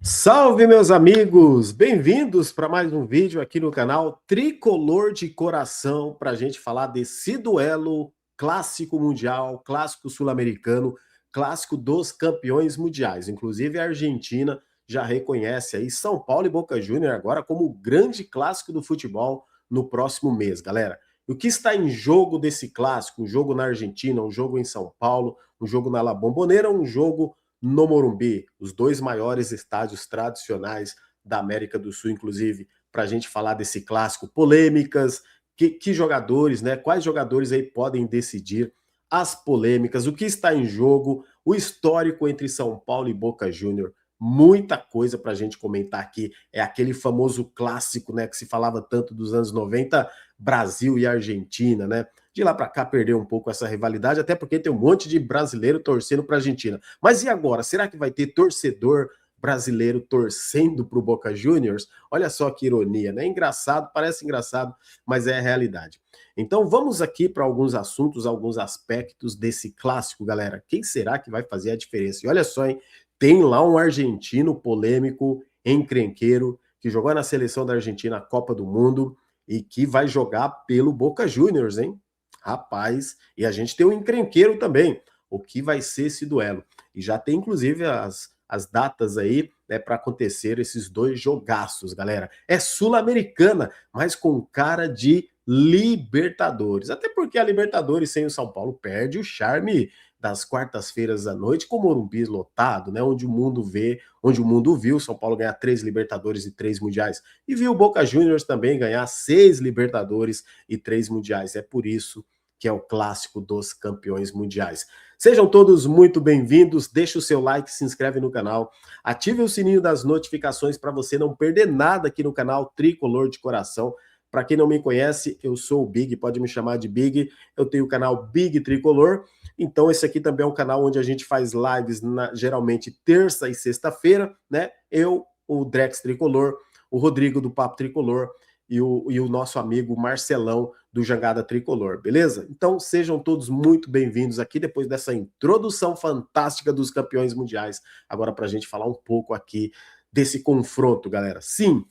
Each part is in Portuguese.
Salve, meus amigos! Bem-vindos para mais um vídeo aqui no canal Tricolor de Coração para a gente falar desse duelo clássico mundial, clássico sul-americano, clássico dos campeões mundiais. Inclusive a Argentina já reconhece aí São Paulo e Boca Juniors agora como o grande clássico do futebol no próximo mês, galera. E o que está em jogo desse clássico? Um jogo na Argentina, um jogo em São Paulo, um jogo na La Bombonera, um jogo no Morumbi, os dois maiores estádios tradicionais da América do Sul, inclusive, para a gente falar desse clássico, polêmicas, que jogadores, né? Quais jogadores aí podem decidir as polêmicas, o que está em jogo, o histórico entre São Paulo e Boca Júnior. Muita coisa para a gente comentar aqui. É aquele famoso clássico, né? Que se falava tanto dos anos 90, Brasil e Argentina, né? De lá para cá perdeu um pouco essa rivalidade, até porque tem um monte de brasileiro torcendo para a Argentina. Mas e agora? Será que vai ter torcedor brasileiro torcendo para o Boca Juniors? Olha só que ironia, né? Engraçado, parece engraçado, mas é a realidade. Então vamos aqui para alguns assuntos, alguns aspectos desse clássico, galera. Quem será que vai fazer a diferença? E olha só, hein? Tem lá um argentino polêmico, encrenqueiro, que jogou na seleção da Argentina a Copa do Mundo e que vai jogar pelo Boca Juniors, hein? Rapaz, e a gente tem um encrenqueiro também. O que vai ser esse duelo? E já tem, inclusive, as datas aí, né, para acontecer esses dois jogaços, galera. É sul-americana, mas com cara de Libertadores. Até porque a Libertadores sem o São Paulo perde o charme das quartas-feiras à noite com o Morumbi lotado, né? Onde o mundo vê, onde o mundo viu o São Paulo ganhar 3 Libertadores e 3 Mundiais. E viu o Boca Juniors também ganhar 6 Libertadores e 3 Mundiais. É por isso que é o clássico dos campeões mundiais. Sejam todos muito bem-vindos, deixa o seu like, se inscreve no canal, ative o sininho das notificações para você não perder nada aqui no canal Tricolor de Coração. Para quem não me conhece, eu sou o Big, pode me chamar de Big, eu tenho o canal Big Tricolor, então esse aqui também é um canal onde a gente faz lives geralmente terça e sexta-feira, né? Eu, o Drex Tricolor, o Rodrigo do Papo Tricolor, e o nosso amigo Marcelão do Jangada Tricolor, beleza? Então sejam todos muito bem-vindos aqui depois dessa introdução fantástica dos campeões mundiais. Agora para a gente falar um pouco aqui desse confronto, galera. Sim,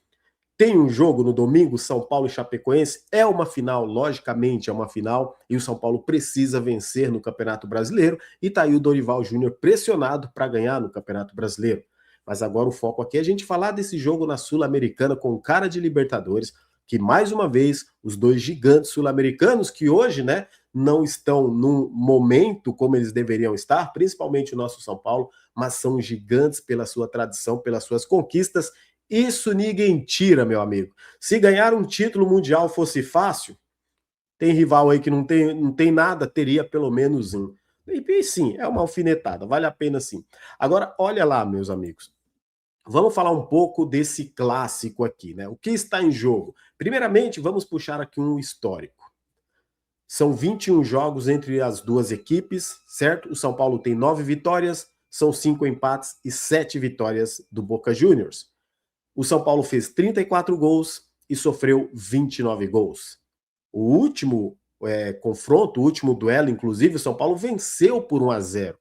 tem um jogo no domingo, São Paulo e Chapecoense, é uma final, logicamente é uma final, e o São Paulo precisa vencer no Campeonato Brasileiro, e tá aí o Dorival Júnior pressionado para ganhar no Campeonato Brasileiro. Mas agora o foco aqui é a gente falar desse jogo na Sul-Americana com cara de Libertadores, que mais uma vez os dois gigantes sul-americanos que hoje, né, não estão num momento como eles deveriam estar, principalmente o nosso São Paulo, mas são gigantes pela sua tradição, pelas suas conquistas. Isso ninguém tira, meu amigo. Se ganhar um título mundial fosse fácil, tem rival aí que não tem nada, teria pelo menos um. E sim, é uma alfinetada, vale a pena sim. Agora, olha lá, meus amigos. Vamos falar um pouco desse clássico aqui, né? O que está em jogo? Primeiramente, vamos puxar aqui um histórico. São 21 jogos entre as duas equipes, certo? O São Paulo tem 9 vitórias, são 5 empates e 7 vitórias do Boca Juniors. O São Paulo fez 34 gols e sofreu 29 gols. O último confronto, o último duelo, inclusive, o São Paulo venceu por 1-0.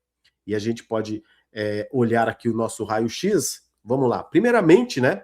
E a gente pode olhar aqui o nosso raio-x. Vamos lá. Primeiramente, né?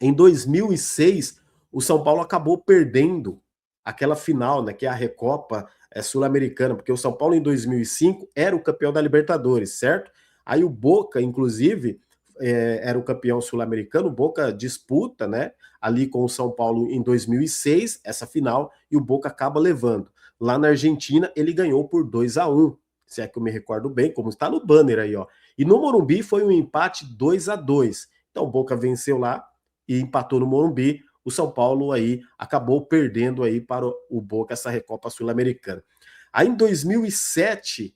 Em 2006, o São Paulo acabou perdendo aquela final, né? Que é a Recopa Sul-Americana, porque o São Paulo em 2005 era o campeão da Libertadores, certo? Aí o Boca, inclusive, era o campeão sul-americano, o Boca disputa, né, ali com o São Paulo em 2006, essa final, e o Boca acaba levando. Lá na Argentina, ele ganhou por 2-1, se é que eu me recordo bem, como está no banner aí, ó. E no Morumbi foi um empate 2-2. Então o Boca venceu lá e empatou no Morumbi. O São Paulo aí acabou perdendo aí para o Boca essa Recopa Sul-Americana. Aí em 2007,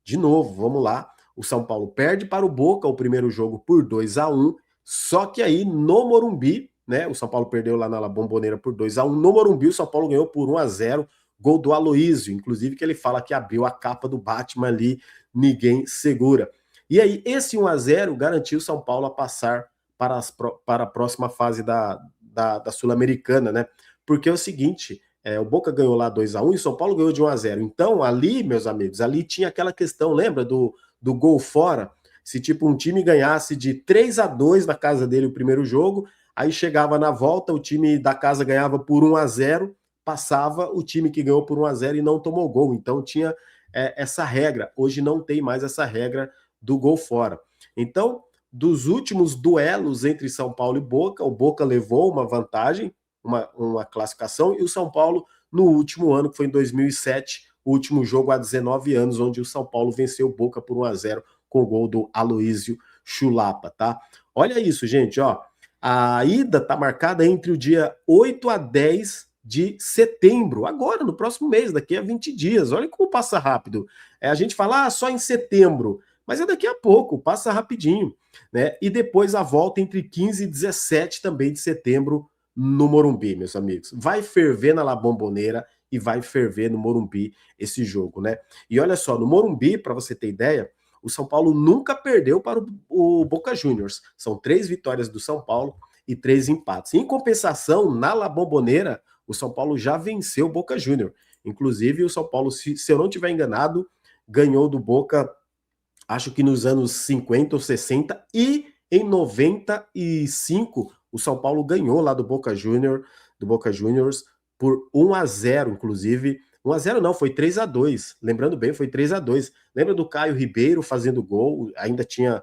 de novo, vamos lá, o São Paulo perde para o Boca o primeiro jogo por 2-1, só que aí no Morumbi, né, o São Paulo perdeu lá na La Bombonera por 2-1, no Morumbi o São Paulo ganhou por 1-0, gol do Aloísio, inclusive que ele fala que abriu a capa do Batman ali, ninguém segura. E aí esse 1-0 garantiu o São Paulo a passar para a próxima fase da Sul-Americana, né? Porque é o seguinte, o Boca ganhou lá 2-1 e o São Paulo ganhou de 1-0. Então, ali, meus amigos, ali tinha aquela questão, lembra do gol fora? Se tipo um time ganhasse de 3-2 na casa dele o primeiro jogo, aí chegava na volta, o time da casa ganhava por 1-0, passava o time que ganhou por 1-0 e não tomou gol. Então tinha essa regra. Hoje não tem mais essa regra do gol fora. Então, dos últimos duelos entre São Paulo e Boca, o Boca levou uma vantagem, uma classificação, e o São Paulo, no último ano, que foi em 2007, o último jogo há 19 anos, onde o São Paulo venceu o Boca por 1-0 com o gol do Aloísio Chulapa, tá? Olha isso, gente, ó. A ida tá marcada entre o dia 8 a 10 de setembro, agora, no próximo mês, daqui a 20 dias. Olha como passa rápido. A gente fala, só em setembro, mas é daqui a pouco, passa rapidinho, né? E depois a volta entre 15 e 17 também de setembro no Morumbi, meus amigos. Vai ferver na La Bombonera e vai ferver no Morumbi esse jogo, né? E olha só, no Morumbi, para você ter ideia, o São Paulo nunca perdeu para o Boca Juniors. São 3 vitórias do São Paulo e 3 empates. Em compensação, na La Bombonera, o São Paulo já venceu o Boca Juniors. Inclusive, o São Paulo, se eu não estiver enganado, ganhou do Boca, acho que nos anos 50 ou 60, e em 95 o São Paulo ganhou lá do Boca Juniors por 1-0, inclusive. 1-0 não, foi 3-2. Lembrando bem, foi 3-2. Lembra do Caio Ribeiro fazendo gol? Ainda tinha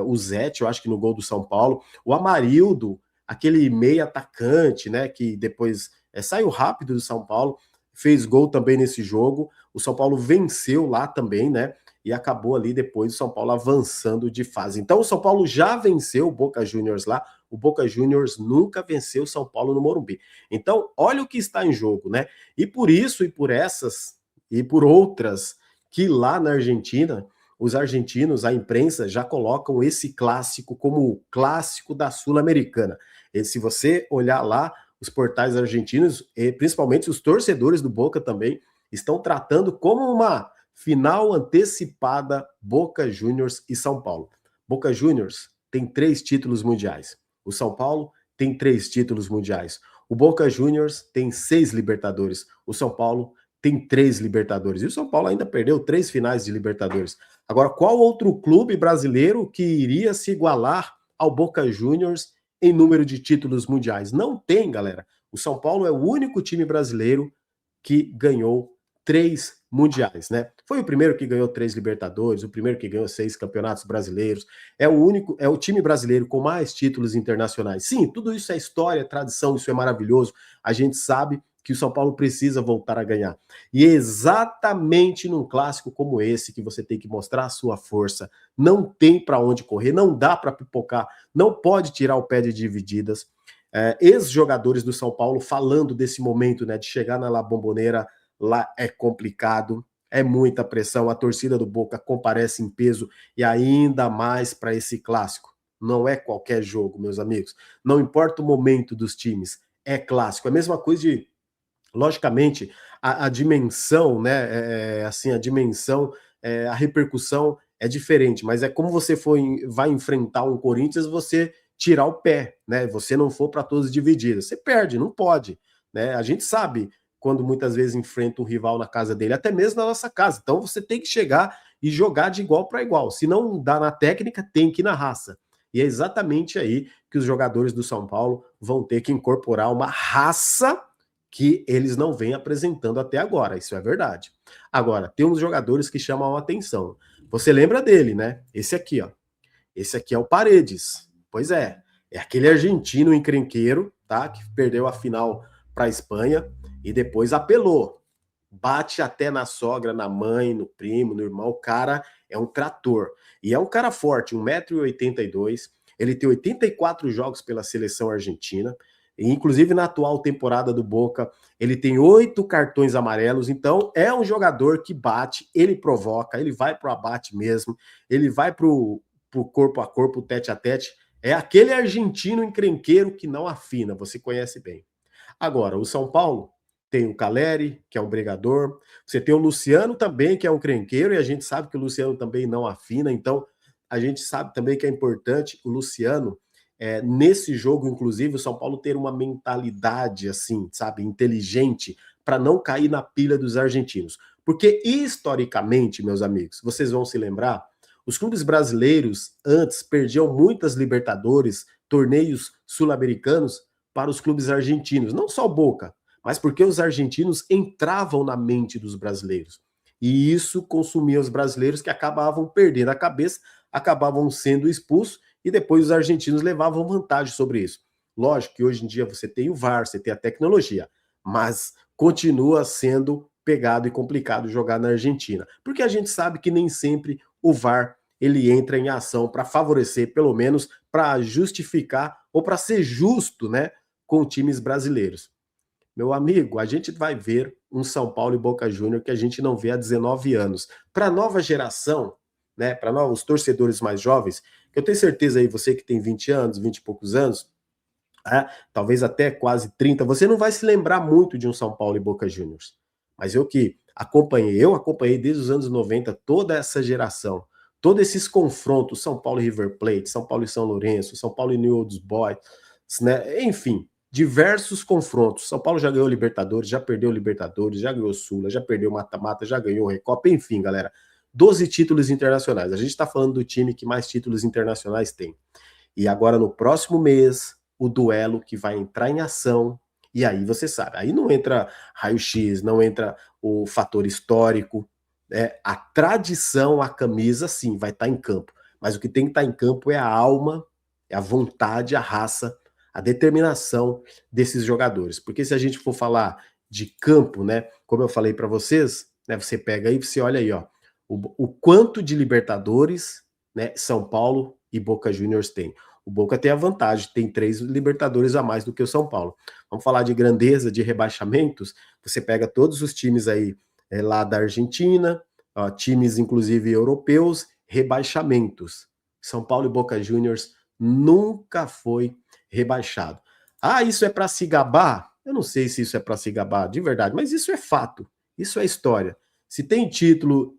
o Zete, eu acho que no gol do São Paulo. O Amarildo, aquele meio atacante, né, que depois saiu rápido do São Paulo, fez gol também nesse jogo. O São Paulo venceu lá também, né? E acabou ali depois o São Paulo avançando de fase. Então o São Paulo já venceu o Boca Juniors lá, o Boca Juniors nunca venceu o São Paulo no Morumbi. Então, olha o que está em jogo, né? E por isso, e por essas, e por outras, que lá na Argentina, os argentinos, a imprensa, já colocam esse clássico como o clássico da Sul-Americana. E se você olhar lá, os portais argentinos, e principalmente os torcedores do Boca também, estão tratando como uma final antecipada Boca Juniors e São Paulo. Boca Juniors tem 3 títulos mundiais. O São Paulo tem 3 títulos mundiais. O Boca Juniors tem 6 Libertadores. O São Paulo tem 3 Libertadores. E o São Paulo ainda perdeu 3 finais de Libertadores. Agora, qual outro clube brasileiro que iria se igualar ao Boca Juniors em número de títulos mundiais? Não tem, galera. O São Paulo é o único time brasileiro que ganhou 3 mundiais, né? Foi o primeiro que ganhou 3 Libertadores, o primeiro que ganhou 6 campeonatos brasileiros, é o time brasileiro com mais títulos internacionais. Sim, tudo isso é história, tradição, isso é maravilhoso. A gente sabe que o São Paulo precisa voltar a ganhar. E exatamente num clássico como esse que você tem que mostrar a sua força, não tem para onde correr, não dá para pipocar, não pode tirar o pé de divididas. Ex-jogadores do São Paulo falando desse momento, né, de chegar na La Bombonera. Lá é complicado, é muita pressão, a torcida do Boca comparece em peso e ainda mais para esse clássico. Não é qualquer jogo, meus amigos. Não importa o momento dos times, é clássico. É a mesma coisa de, logicamente, a dimensão, né? Assim, a dimensão, a repercussão é diferente, mas é como você vai enfrentar um Corinthians, você tirar o pé, né? Você não for para todas divididas. Você perde, não pode, né? A gente sabe quando muitas vezes enfrenta um rival na casa dele, até mesmo na nossa casa. Então você tem que chegar e jogar de igual para igual. Se não dá na técnica, tem que ir na raça. E é exatamente aí que os jogadores do São Paulo vão ter que incorporar uma raça que eles não vêm apresentando até agora. Isso é verdade. Agora, tem uns jogadores que chamam a atenção. Você lembra dele, né? Esse aqui, ó. Esse aqui é o Paredes. Pois é aquele argentino encrenqueiro, tá? Que perdeu a final para a Espanha e depois apelou. Bate até na sogra, na mãe, no primo, no irmão. O cara é um trator. E é um cara forte, 1,82 m. Ele tem 84 jogos pela seleção argentina. E, inclusive, na atual temporada do Boca, ele tem 8 cartões amarelos. Então, é um jogador que bate, ele provoca, ele vai pro abate mesmo, ele vai pro corpo a corpo, tete a tete. É aquele argentino encrenqueiro que não afina, você conhece bem. Agora, o São Paulo tem o Caleri, que é um brigador. Você tem o Luciano também, que é um crenqueiro, e a gente sabe que o Luciano também não afina. Então, a gente sabe também que é importante o Luciano, nesse jogo, inclusive, o São Paulo ter uma mentalidade, assim, sabe, inteligente, para não cair na pilha dos argentinos. Porque, historicamente, meus amigos, vocês vão se lembrar, Os clubes brasileiros antes perdiam muitas Libertadores, torneios sul-americanos para os clubes argentinos, não só o Boca, mas porque os argentinos entravam na mente dos brasileiros. E isso consumia os brasileiros que acabavam perdendo a cabeça, acabavam sendo expulsos e depois os argentinos levavam vantagem sobre isso. Lógico que hoje em dia você tem o VAR, você tem a tecnologia, mas continua sendo pegado e complicado jogar na Argentina, porque a gente sabe que nem sempre o VAR ele entra em ação para favorecer, pelo menos para justificar ou para ser justo, né, com times brasileiros. Meu amigo, a gente vai ver um São Paulo e Boca Júnior que a gente não vê há 19 anos. Para a nova geração, né, para os torcedores mais jovens, que eu tenho certeza aí, você que tem 20 anos, 20 e poucos anos, talvez até quase 30, você não vai se lembrar muito de um São Paulo e Boca Juniors. Mas eu acompanhei desde os anos 90 toda essa geração, todos esses confrontos, São Paulo e River Plate, São Paulo e São Lourenço, São Paulo e New Old Boys, né? Enfim, diversos confrontos. São Paulo já ganhou Libertadores, já perdeu Libertadores, já ganhou Sula, já perdeu Mata-Mata, já ganhou Recopa, enfim, galera. 12 títulos internacionais. A gente está falando do time que mais títulos internacionais tem. E agora, no próximo mês, o duelo que vai entrar em ação. E aí você sabe, aí não entra raio-x, não entra o fator histórico, a tradição, a camisa, sim, vai estar em campo. Mas o que tem que estar em campo é a alma, é a vontade, a raça, a determinação desses jogadores. Porque se a gente for falar de campo, né, como eu falei para vocês, né, você pega aí, você olha aí, ó, o quanto de Libertadores, né, São Paulo e Boca Juniors tem. O Boca tem a vantagem, tem 3 Libertadores a mais do que o São Paulo. Vamos falar de grandeza, de rebaixamentos, você pega todos os times aí lá da Argentina, ó, times inclusive europeus, rebaixamentos. São Paulo e Boca Juniors nunca foi rebaixado. Ah, isso é para se gabar? Eu não sei se isso é para se gabar de verdade, mas isso é fato, isso é história. Se tem título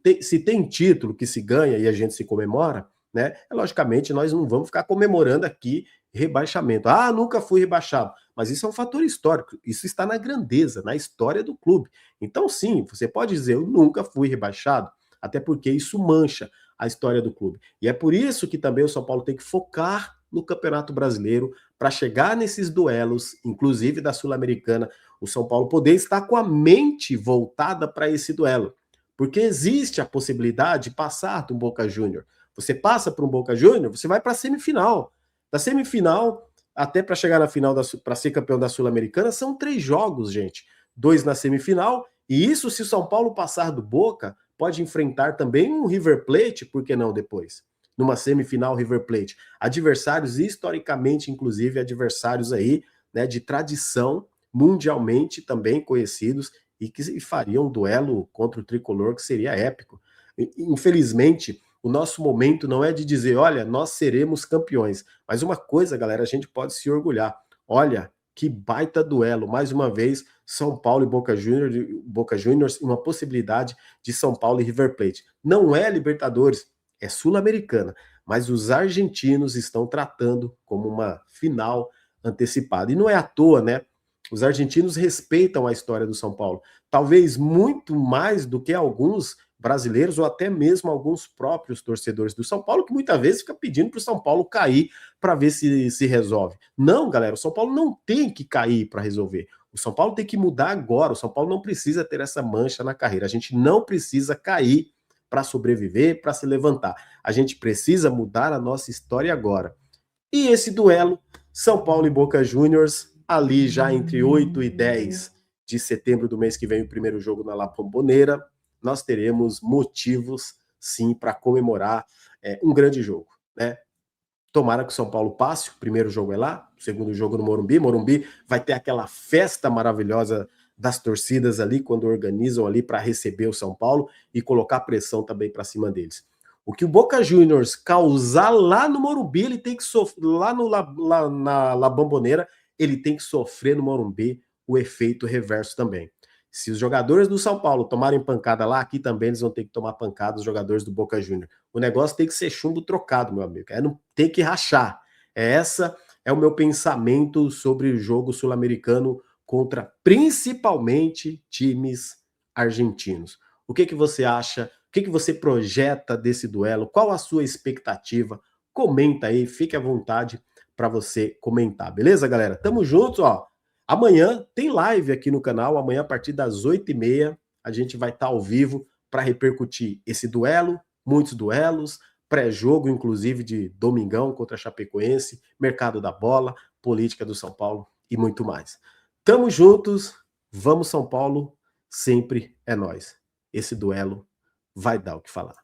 que se ganha e a gente se comemora, né? Logicamente, nós não vamos ficar comemorando aqui rebaixamento. Ah, nunca fui rebaixado. Mas isso é um fator histórico. Isso está na grandeza, na história do clube. Então, sim, você pode dizer, eu nunca fui rebaixado, até porque isso mancha a história do clube. E é por isso que também o São Paulo tem que focar no Campeonato Brasileiro para chegar nesses duelos, inclusive da Sul-Americana, o São Paulo poder estar com a mente voltada para esse duelo. Porque existe a possibilidade de passar do Boca Júnior. Você passa para um Boca Júnior, você vai para a semifinal. Da semifinal até para chegar na final, para ser campeão da Sul-Americana, são 3 jogos, gente. 2 na semifinal, e isso se o São Paulo passar do Boca, pode enfrentar também um River Plate, por que não depois? Numa semifinal River Plate. Adversários, historicamente, inclusive, adversários aí, né, de tradição, mundialmente também conhecidos, e que fariam um duelo contra o Tricolor que seria épico. Infelizmente, o nosso momento não é de dizer, olha, nós seremos campeões. Mas uma coisa, galera, a gente pode se orgulhar. Olha, que baita duelo. Mais uma vez, São Paulo e Boca Juniors, uma possibilidade de São Paulo e River Plate. Não é Libertadores, é Sul-Americana. Mas os argentinos estão tratando como uma final antecipada. E não é à toa, né? Os argentinos respeitam a história do São Paulo. Talvez muito mais do que alguns brasileiros ou até mesmo alguns próprios torcedores do São Paulo, que muitas vezes fica pedindo para o São Paulo cair para ver se resolve. Não, galera, o São Paulo não tem que cair para resolver. O São Paulo tem que mudar agora. O São Paulo não precisa ter essa mancha na carreira. A gente não precisa cair para sobreviver, para se levantar. A gente precisa mudar a nossa história agora. E esse duelo, São Paulo e Boca Juniors, ali já entre 8 e 10 de setembro do mês que vem, o primeiro jogo na La Bombonera, nós teremos motivos, sim, para comemorar um grande jogo, né? Tomara que o São Paulo passe, o primeiro jogo é lá, o segundo jogo no Morumbi. Morumbi vai ter aquela festa maravilhosa das torcidas ali, quando organizam ali para receber o São Paulo e colocar pressão também para cima deles. O que o Boca Juniors causar lá no Morumbi, ele tem que sofrer, lá na La Bombonera, ele tem que sofrer no Morumbi o efeito reverso também. Se os jogadores do São Paulo tomarem pancada lá, aqui também eles vão ter que tomar pancada os jogadores do Boca Juniors. O negócio tem que ser chumbo trocado, meu amigo. Não tem que rachar. Essa é o meu pensamento sobre o jogo sul-americano contra principalmente times argentinos. O que você acha que você projeta desse duelo? Qual a sua expectativa? Comenta aí, fique à vontade para você comentar, beleza, galera? Tamo juntos, ó. Amanhã tem live aqui no canal, amanhã a partir das 8h30 a gente vai estar ao vivo para repercutir esse duelo, muitos duelos, pré-jogo, inclusive, de domingão contra a Chapecoense, mercado da bola, política do São Paulo e muito mais. Tamo juntos, vamos São Paulo, sempre é nós. Esse duelo vai dar o que falar.